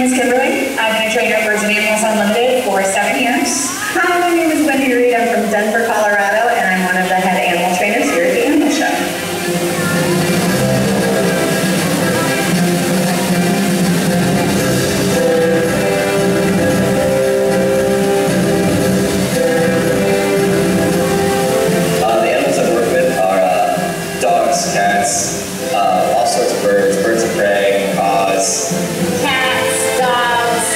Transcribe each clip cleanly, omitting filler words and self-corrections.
is Kimberly. I've been a trainer at Birds and Animals Unlimited for 7 years. Hi, my name is Wendy Reed. I'm from Denver, Colorado, and I'm one of the head animal trainers here at the Animal Show. The animals I work with are dogs, cats, all sorts of birds, birds of prey, macaws. Cats, dogs,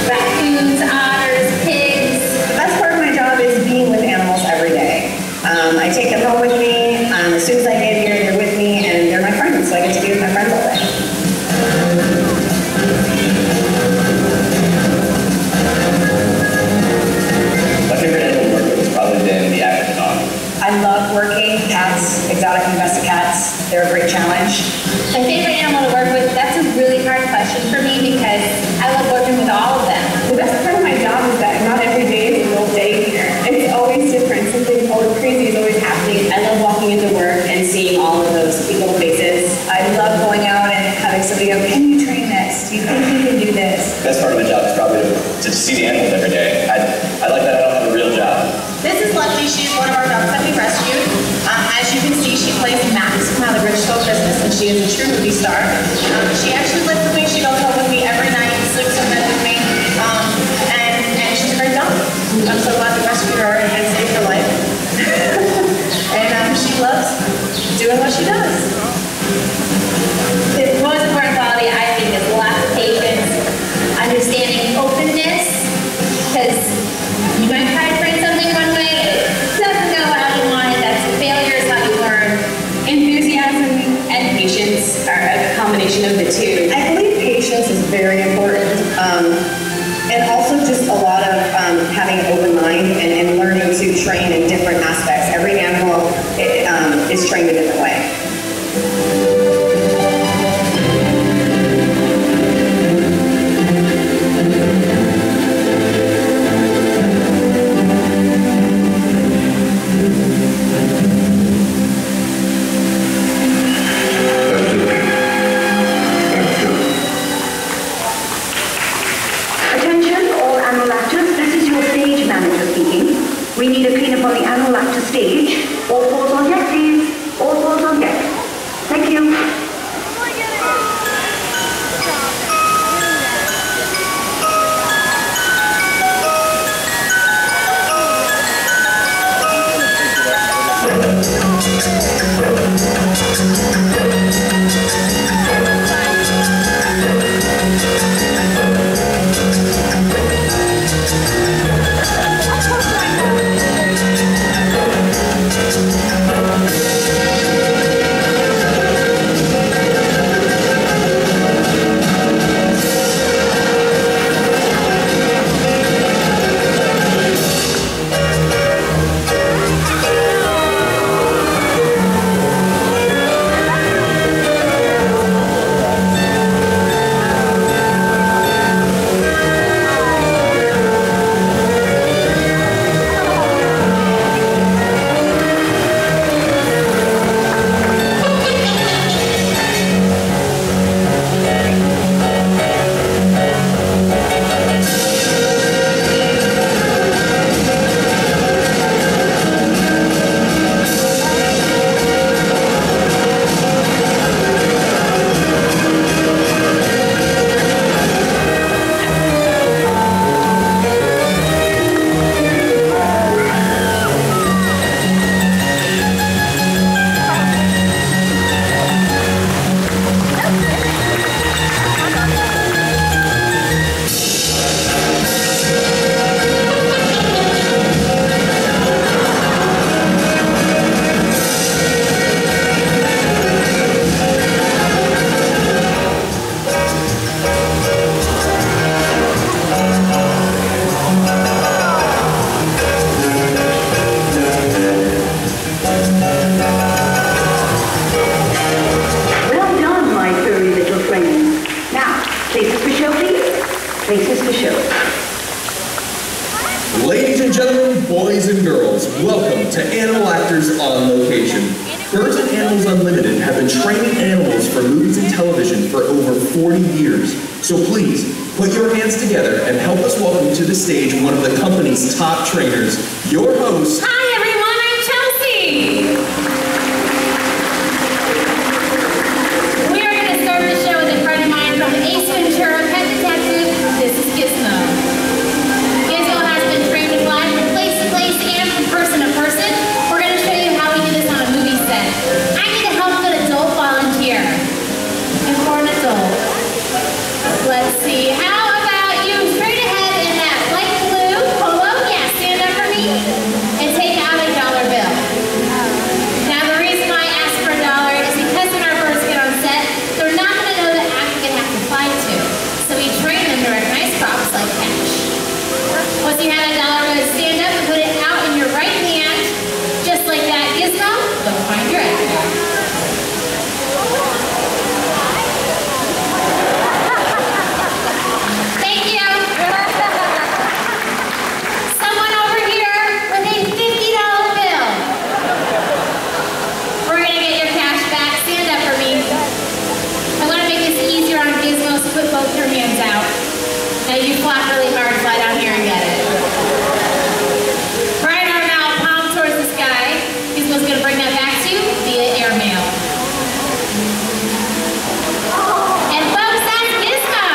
raccoons, otters, pigs. The best part of my job is being with animals every day. I take them home with me. As soon as I get here, they're with me, and they're my friends, so I get to be with my friends all day. My favorite animal to work with has probably been the African dog. I love working cats, exotic and domestic cats. They're a great challenge. My favorite animal to work with, that's a really hard question for me because I love working with all of them. The best part of my job is that not every day is a little day here. It's always different. Something always crazy is always happening. I love walking into work and seeing all of those cute little faces. I love going out and having somebody go, can you train this? Do you think you can do this? The best part of my job is probably to see the animals every day. I like that I don't have a real job. This is Lucky. She's one of our dogs that we rescued. As you can see, she plays Max from How the Grinch Stole Christmas, and she is a true movie star. She actually lives with me. She goes home with me every night, sleeps in bed with me, and she's a great dog. I'm so glad we rescued her and saved her life. And she loves doing what she does. The most important quality, I think, is lots of patience, understanding openness, because you might try to train something one way, it doesn't go how you want it, that's failure is how you learn. Enthusiasm and patience are a combination of the two. I believe patience is very important. And also just a lot of having an open mind and learning to train in different aspects. Every animal is trained a different way. Attention all animal actors, this is your stage manager speaking. We need a cleanup on the animal actor stage. All fours on deck, please. All fours on deck. Thank you. Places for show. Ladies and gentlemen, boys and girls, welcome to Animal Actors on Location. Birds and Animals Unlimited have been training animals for movies and television for over 40 years. So please, Put your hands together and help us welcome to the stage one of the company's top trainers, your host. Hi everyone, I'm Chelsea. We are going to start the show with a friend of mine from Ace Ventura Pet Detective. This is Gizmo. Gizmo has been trained to fly from place to place and from person to person. We're going to show you how we do this on a movie set. I need the help of an adult volunteer. And for an adult, let's see. How about you straight ahead in that light blue polo? Yeah, stand up for me and take out a dollar bill. Now the reason why I asked for $1 is because when our birds get on set, they're not going to know the act they have to fly to. So we train them to recognize props like cash. Once you have that dollar bill, stand up and put it out in your right hand, just like that. Gizmo, go find your act. Put both your hands out. Now you flap really hard, fly down here and get it. Right arm out, palm towards the sky. Gizmo's going to bring that back to you via airmail. And folks, that's Gizmo.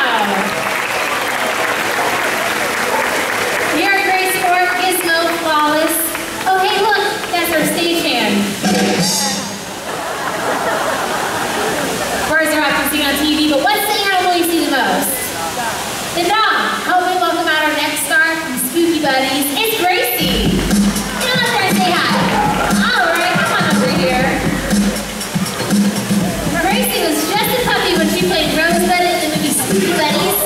You're a great sport, Gizmo, flawless. Oh hey look, that's our stagehand. Birds are often seen on TV, but what's the animal you see the most? The dog. Help me welcome out our next star from Spooky Buddies. It's Gracie. Get up there and say hi. All right, come on over here. Gracie was just a puppy when she played Rosebud in the movie Spooky Buddies.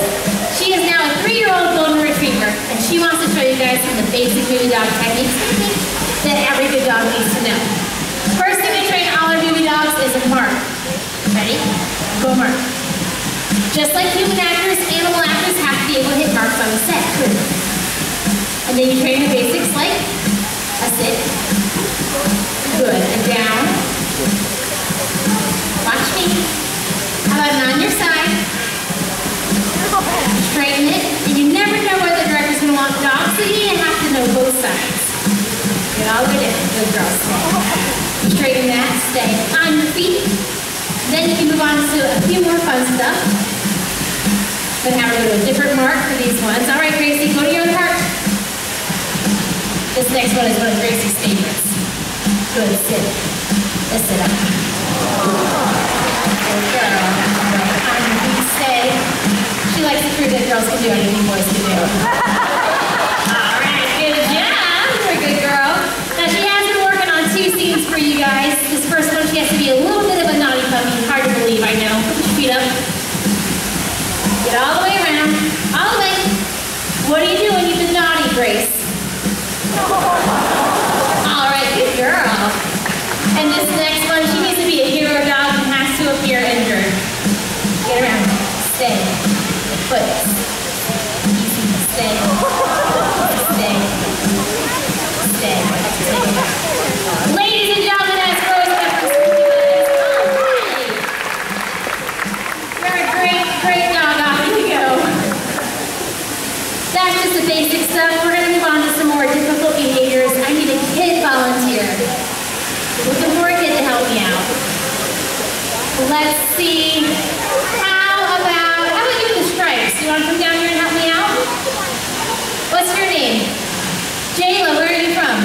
She is now a 3-year-old golden retriever, and she wants to show you guys some of the basic movie dog techniques that every good dog needs to know. First thing we train all our movie dogs is a mark. Ready? Go mark. Just like human actors, animal actors have to be able to hit marks on the set. Good. And then you train the basics like a sit. Good. And down. Watch me. How about an on your side? Straighten it. And you never know where the director's going to want the dog, so you have to know both sides. Get all the way down. Good girl. Stay. Straighten that. Stay on your feet. Then you can move on to a few more fun stuff. Then have her go to a different mark for these ones. All right, Gracie, go to your other mark. This next one is one of Gracie's favorites. Good, sit. Let's sit up. Good girl. On your feet, stay. She likes to prove that girls can do anything boys can do. All right, good job. You're a good girl. Now she has been working on 2 scenes for you guys. This first one, she has to be a little bit of a naughty puppy. Hard to believe, I know. Put your feet up. Get all the way around. All the way. What are you doing? You've been naughty, Grace. All right, good girl. And this next one, she needs to be a hero dog and has to appear injured. Get around. Stay. Put. Easy. Stay. Stay. Stay. Stay. Ladies and gentlemen, that's Rose Pepper. You're a great dog. Off you go. That's just the basic stuff. We're going to move on to some more difficult behaviors. I need a kid volunteer. Looking for a kid to help me out. Let's see. How about you with the stripes? You want to come down here and help me out? What's your name? Jayla, where are you from?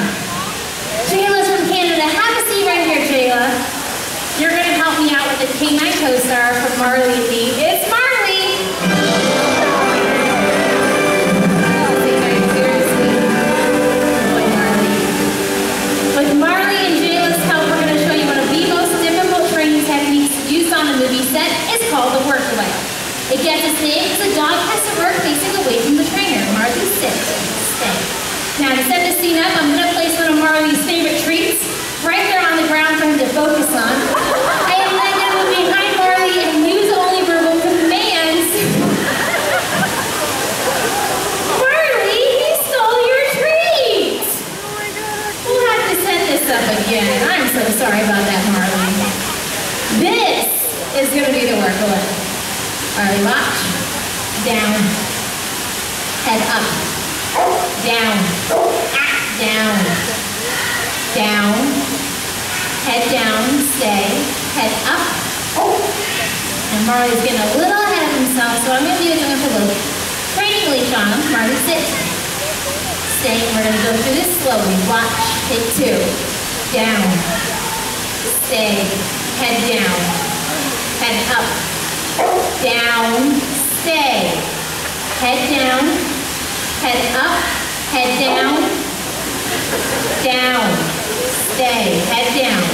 Jayla's from Canada. Have a seat right here, Jayla. You're going to help me out with the K9 co-star from Marley Lee. It's Marley! With Marley and Jayla's help, we're going to show you one of the most difficult training techniques used on a movie set. It's called the workaway. It gets its name because the dog has to work facing away from the trainer. Marley, sit. Stay. Now, to set the scene up, I'm going to place one of Marley's favorite treats right there on the ground for him to focus on. I am then going to move behind Marley and use only verbal commands. Marley, he stole your treat! We'll have to set this up again. I'm so sorry about that, Marley. This is going to be the workaway. Marley, watch. down, head up, down, down, down, head down, stay, head up. And Marley's getting a little ahead of himself, so what I'm going to do is I'm going to put a little training leash on him. Marley, sit. Stay, and we're going to go through this slowly. Watch, take 2. Down, stay, head down, head up, down, stay, head down, head up, head down, down, stay, head down,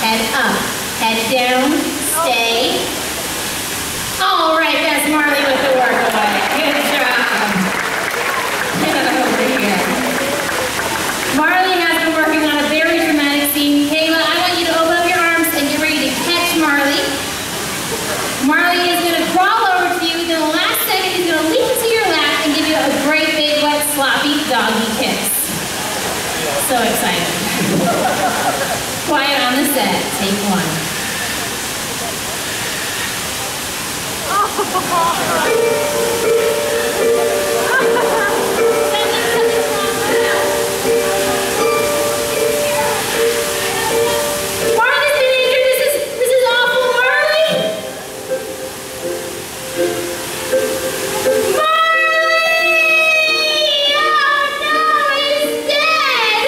head up, head down, stay. All right, that's Marley with the workaway. Good job. Get it over here. Marley has been working on a very dramatic scene. Kayla, I want you to open up your arms and get ready to catch Marley. Marley is going to crawl over to you, then the last second he's going to leap into your lap and give you a great big wet sloppy doggy kiss. So excited. Quiet on the set. Take 1. Marley's been injured. This is awful, Marley. Marley! Oh no, he's dead.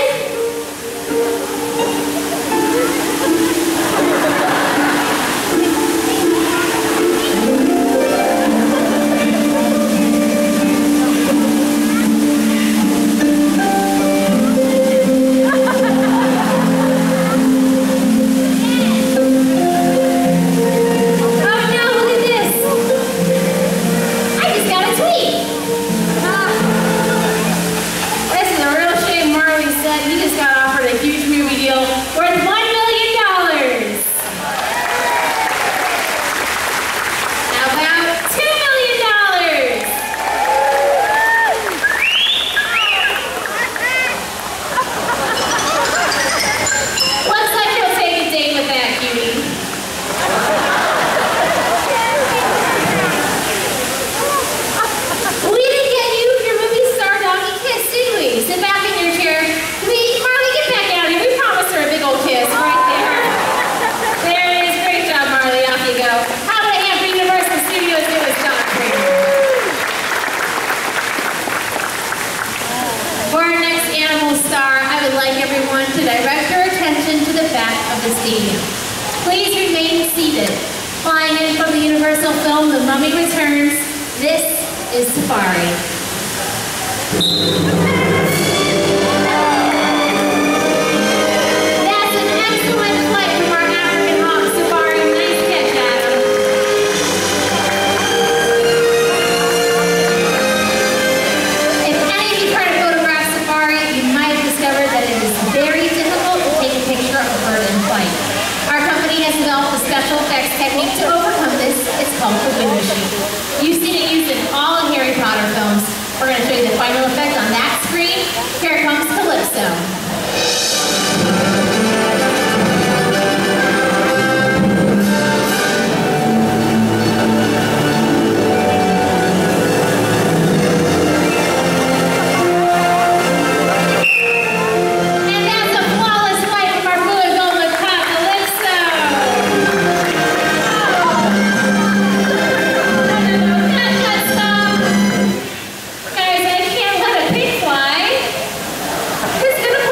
Please remain seated. Flying in from the Universal film The Mummy Returns, this is Safari. That's an excellent flight from our African hawk, Safari. Nice catch, Adam. If any of you try to photograph Safari, you might have discovered that it is very difficult to take a picture of a bird in flight. Our company has developed a special effects technique to overcome this. It's called the window shoot. You've seen it used in all of Harry Potter films. We're going to show you the final effect on that screen. Here comes Calypso. Guys, I can't let a pig fly. Who's gonna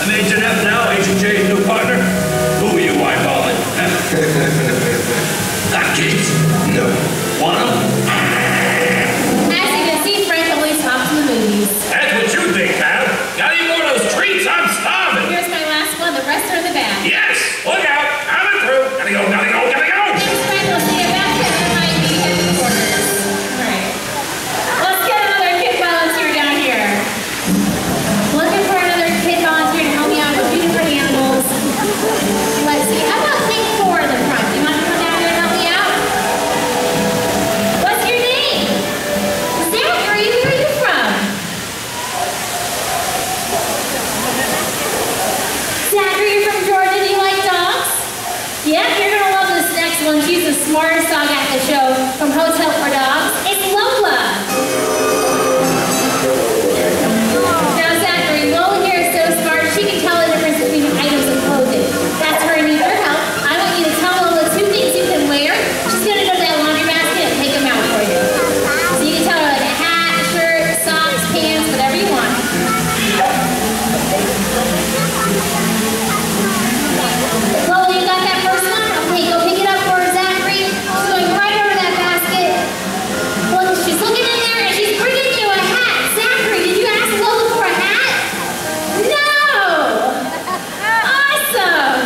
I'm Agent F now, Agent J's new partner. Who are you eyeballing? Got kids? No. Want them? As you can see, Frank only talks in the movies. That's what you think, pal. Gotta eat more of those treats. I'm starving. Here's my last one. The rest are in the bag. Yes! Look out! I'm through. Gotta go, gotta go, gotta go! Thanks, Frank. We'll see you back here behind me at the quarters. All right. Let's get another kid volunteer down here. Looking for another kid volunteer to help me out with a few different animals. Let's see. How about Nick 4 in the front? You want to come down here and help me out? What's your name? Zachary, where are you from? Zachary, you're from Georgia. Do you like dogs? Yeah, you're going to love this next one. She's the smartest dog at the show from Hotel for Dogs. It's Lola. Now, Zachary, Lola here is so smart, she can tell the difference between items of clothing. That's where I need your help. I want you to tell Lola 2 things you can wear. She's going to go to that laundry basket and take them out for you. So you can tell her like a hat, shirt, socks, pants, whatever you want. Lola, you got that first one? Okay, go pick it up for her, Zachary. She's going right over that basket. Look, she's looking in there and she's bringing you a hat. Zachary, did you ask Lola for a hat? No! Awesome!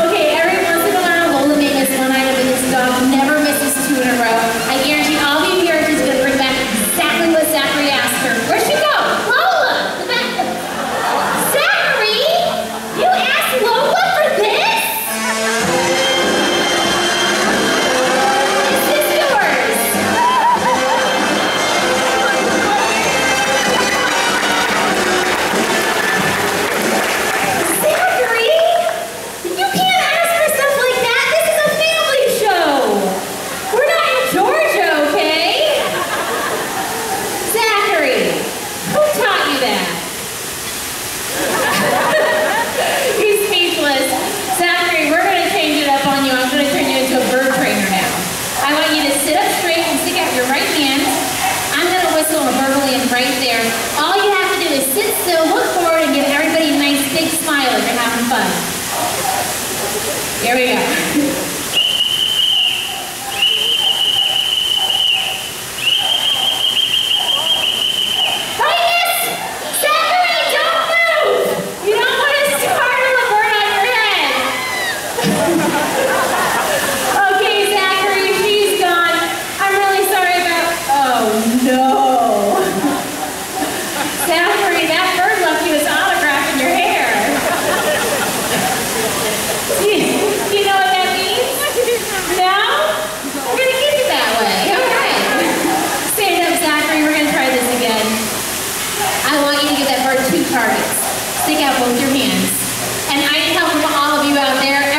Okay, every once in a while, Lola may miss one item, but this dog never misses 2 in a row. I guarantee all of you here, she's going to bring back exactly what Zachary asked her. Where'd she go? Lola! The back. Zachary! You asked Lola for this? Is this yours? Zachary! You can't ask for stuff like that. This is a family show. We're not in Georgia, okay? Zachary, who taught you that? He's speechless. Zachary, we're going to change it up on you. I'm going to turn you into a bird trainer now. I want you to sit up straight and stick out your right hand. I'm going to whistle a verbally right there. All you have to do is sit still, look forward, and give everybody a nice big smile if you're having fun. Here we go. Brightness! Zachary, don't move! You don't want to startle a bird on your head. Okay, Zachary, she's gone. I'm really sorry about... Oh, no. Zachary, that bird left you his autograph in your hair. You know what that means? No? We're going to keep it that way. All right. Stand up, Zachary. We're going to try this again. I want you to give that bird 2 targets. Stick out both your hands. And I need help from all of you out there.